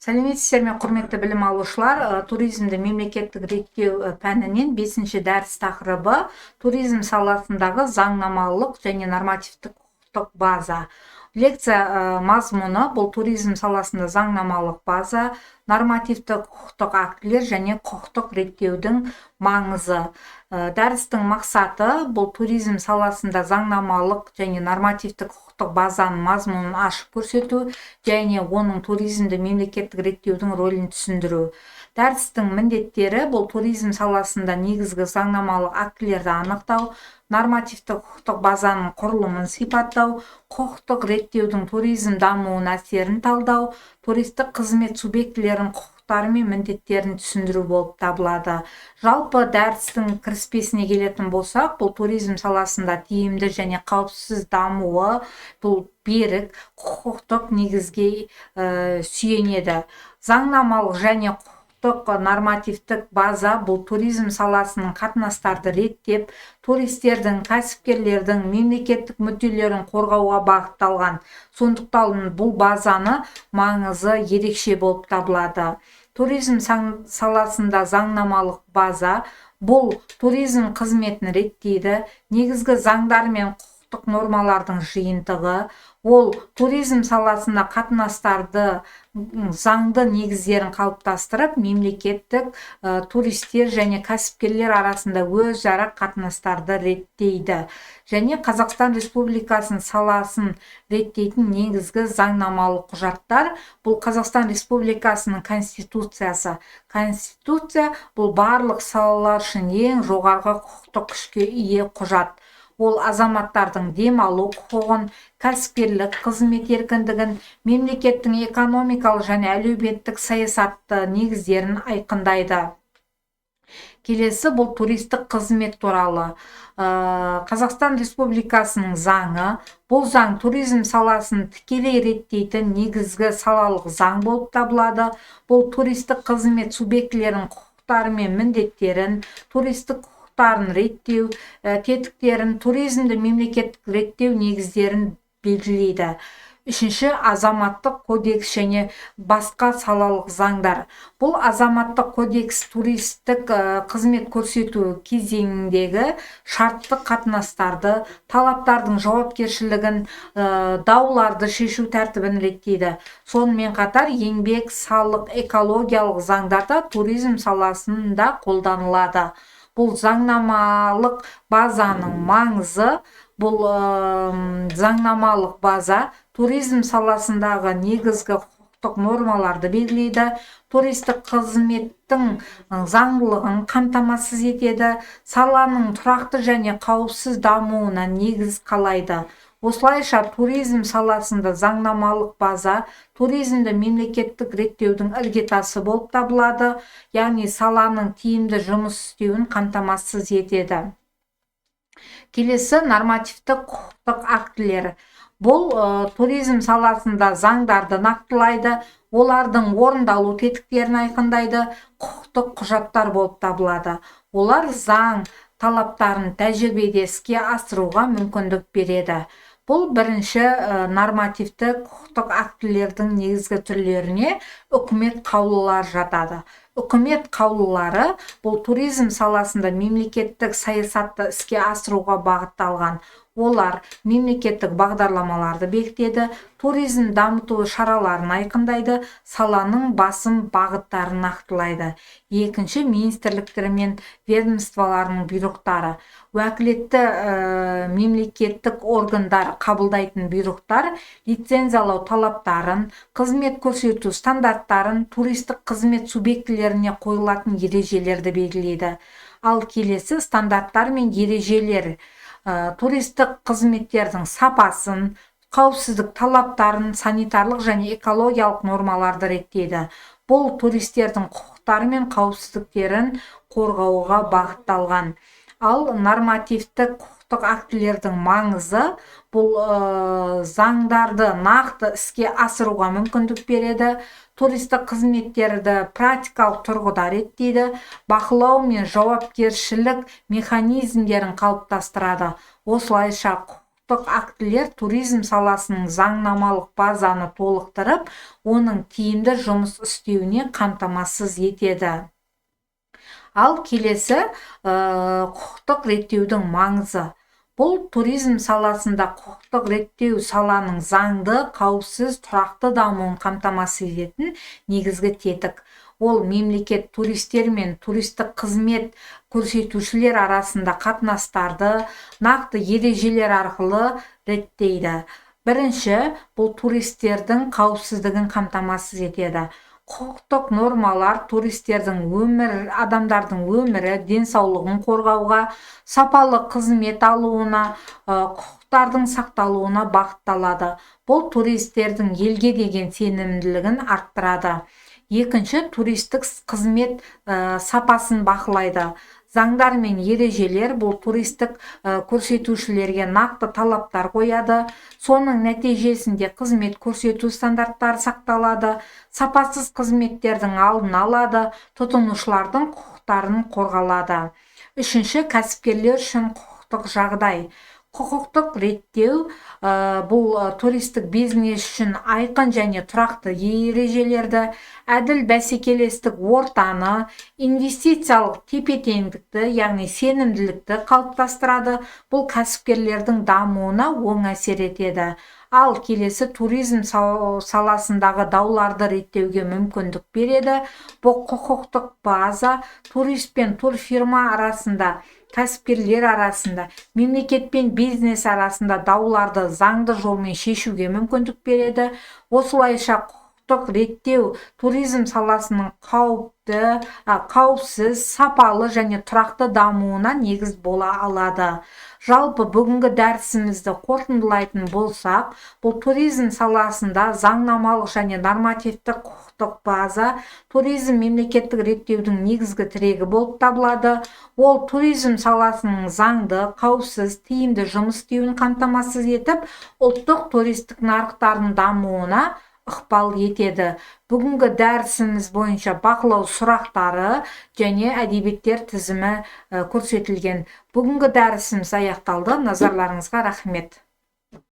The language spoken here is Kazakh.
Сәлеметсіздер ме, құрметті білім алушылар. Туризмді мемлекеттік реттеу пәнінен 5-ші дәріс тақырыбы туризм саласындағы заңнамалық және нормативтік құқықтық база. Лекция мазмұны бұл туризм саласында заңнамалық база, нормативтік құқықтық актілер және құқықтық реттеудің маңызы. Дәрістің мақсаты бұл туризм саласында заңнамалық және нормативтік құқықтық базаның мазмұнын ашып көрсету және оның туризмді мемлекеттік реттеудің рөлін түсіндіру. Дәрістің міндеттері бұл туризм саласында негізгі заңнамалық актілерді анықтау, нормативтік құқықтық базаның құрылымын сипаттау, құқықтық реттеудің туризм дамуына әсерін талдау, туристік қызмет субъектілерінің құқықтары мен міндеттерін түсіндіру болып табылады. Жалпы дәрістің кіріспесіне келетін болсақ, бұл туризм саласында тиімді және қауіпсіз дамуы бұл берік құқықтық негізге сүйенеді. Заңнамалық және құқықтық нормативтік база бұл туризм саласының қатынастарды реттеп, туристердің, кәсіпкерлердің мемлекеттік мүдделерін қорғауға бағытталған. Сондықтан бұл базаны маңызы ерекше болып табылады. Туризм саласында заңнамалық база бұл туризм қызметін реттейді, негізгі заңдар мен құқықтық нормалардың жиынтығы. Ол туризм саласында қатынастарды заңды негіздерін қалыптастырып, мемлекеттік туристер және кәсіпкерлер арасында өзара қатынастарды реттейді. Және Қазақстан Республикасының саласын реттейтін негізгі заңнамалық құжаттар бұл Қазақстан Республикасының Конституциясы. Конституция бұл барлық салалар үшін ең жоғарғы құқықтық күшке ие құжат. Ол азаматтардың демалу құқығын, кәсіпкерлік қызмет еркіндігін, мемлекеттің экономикалық және әлеуметтік саясатты негіздерін айқындайды. Келесі бұл туристік қызмет туралы. Қазақстан Республикасының заңы. Бұл заң туризм саласын тікелей реттейтін негізгі салалық заң болып табылады. Бұл туристік қызмет субъектілерінің құқықтары мен міндеттерін, туристік реттеу тетіктерін, туризмді мемлекеттік реттеу негіздерін белгілейді. Үшінші, азаматтық кодекс және басқа салалық заңдар. Бұл азаматтық кодекс туристік қызмет көрсету кезеңіндегі шартты қатынастарды, талаптардың жауапкершілігін, дауларды шешу тәртібін реттейді. Сонымен қатар еңбек, салық, экологиялық заңдарда туризм саласында қолданылады. Бұл заңнамалық базаның маңызы, бұл заңнамалық база туризм саласындағы негізгі құқықтық нормаларды белгілейді, туристік қызметтің заңдылығын қамтамасыз етеді, саланың тұрақты және қауіпсіз дамуына негіз қалайды. Осылайша туризм саласында заңнамалық база туризмді мемлекеттік реттеудің іргетасы болып табылады, яғни саланың тиімді жұмыс істеуін қамтамасыз етеді. Келесі нормативтік құқықтық актілер. Бұл туризм саласында заңдарды нақтылайды, олардың орындалу тетіктерін айқындайды, құқықтық құжаттар болып табылады. Олар заң талаптарын тәжірибеде іске асыруға мүмкіндік береді. Бұл бірінші нормативті құқықтық актілердің негізгі түрлеріне үкімет қаулылары жатады. Үкімет қаулылары бұл туризм саласында мемлекеттік саясатты іске асыруға бағытталған. Олар мемлекеттік бағдарламаларды бекітеді, туризм дамыту шараларын айқындайды, саланың басым бағыттарын нақтылайды. Екінші, министрліктер мен ведомстволарының бұйрықтары. Уәкілетті мемлекеттік органдар қабылдайтын бұйрықтар лицензиялау талаптарын, қызмет көрсету стандарттарын, туристік қызмет субъектілеріне қойылатын ережелерді белгілейді. Ал келесі стандарттар мен ережелер туристік қызметтердің сапасын, қауіпсіздік талаптарын, санитарлық және экологиялық нормаларды реттейді. Бұл туристердің құқықтары мен қауіпсіздіктерін қорғауға бағытталған. Ал нормативтік құқықтық актілердің маңызы бұл заңдарды нақты іске асыруға мүмкіндік береді, туристік қызметтерді практикалық тұрғыда реттейді, бақылау мен жауапкершілік механизмдерін қалыптастырады. Осылайша құқықтық актілер туризм саласының заңнамалық базаны толықтырып, оның тиімді жұмыс істеуіне қамтамасыз етеді. Ал келесі құқықтық реттеудің маңызы. Бұл туризм саласында құқықтық реттеу саланың заңды, қауіпсіз, тұрақты дамуын қамтамасыз ететін негізгі тетік. Ол мемлекет туристер мен туристік қызмет көрсетушілер арасында қатынастарды нақты ережелер арқылы реттейді. Бірінші, бұл туристердің қауіпсіздігін қамтамасыз етеді. Құқықтық нормалар туристердің адамдардың өмірі, денсаулығын қорғауға, сапалы қызмет алуына, құқықтардың сақталуына бағытталады. Бұл туристердің елге деген сенімділігін арттырады. Екінші, туристік қызмет сапасын бақылайды. Заңдар мен ережелер бұл туристік көрсетушілерге нақты талаптар қояды. Соның нәтижесінде қызмет көрсету стандарттары сақталады, сапасыз қызметтердің алдын алады, тұтынушылардың құқықтарын қорғалады. Үшінші, кәсіпкерлер үшін құқықтық жағдай. Құқықтық реттеу бұл туристік бизнес үшін айқын және тұрақты ережелерді, әділ бәсекелестік ортаны, инвестициялық тепе-теңдікті, яғни сенімділікті қалыптастырады. Бұл кәсіпкерлердің дамуына оң әсер етеді. Ал келесі, туризм саласындағы дауларды реттеуге мүмкіндік береді. Бұл құқықтық база турист пен турфирма арасында, кәсіпкерлер арасында, мемлекет пен бизнес арасында дауларды заңды жолмен шешуге мүмкіндік береді. Осылайша құқықтық реттеу туризм саласының қауіпсіз, сапалы және тұрақты дамуына негіз бола алады. Жалпы бүгінгі дәрісімізді қорытындылайтын болсақ, бұл туризм саласында заңнамалық және нормативтік құқықтық база туризм мемлекеттік реттеудің негізгі тірегі болып табылады. Ол туризм саласының заңды, қауіпсіз, тиімді жұмыс істеуін қамтамасыз етіп, ұлттық туристік нарықтардың дамуына ықпал етеді. Бүгінгі дәрісіміз бойынша бақылау сұрақтары және әдебиеттер тізімі көрсетілген. Бүгінгі дәрісіміз аяқталды. Назарларыңызға рахмет.